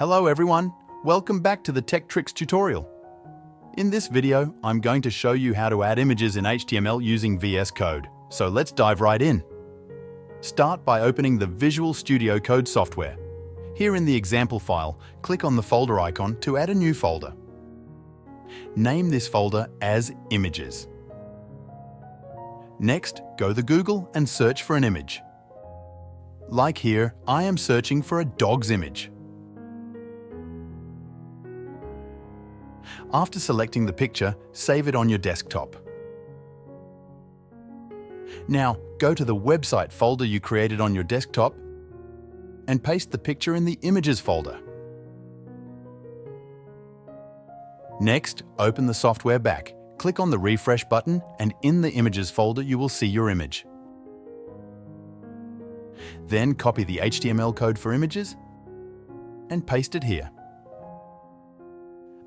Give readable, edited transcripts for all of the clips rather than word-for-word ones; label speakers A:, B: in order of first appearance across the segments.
A: Hello everyone, welcome back to the Tech Tricks tutorial. In this video, I'm going to show you how to add images in HTML using VS Code. So let's dive right in. Start by opening the Visual Studio Code software. Here in the example file, click on the folder icon to add a new folder. Name this folder as Images. Next, go to Google and search for an image. Like here, I am searching for a dog's image. After selecting the picture, save it on your desktop. Now, go to the website folder you created on your desktop and paste the picture in the Images folder. Next, open the software back. Click on the refresh button and in the Images folder you will see your image. Then copy the HTML code for images and paste it here.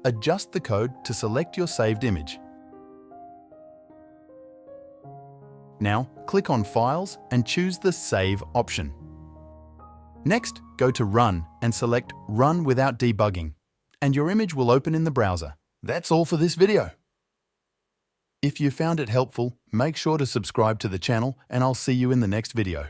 A: Adjust the code to select your saved image. Now, click on Files and choose the Save option. Next, go to Run and select Run without debugging, and your image will open in the browser. That's all for this video. If you found it helpful, make sure to subscribe to the channel and I'll see you in the next video.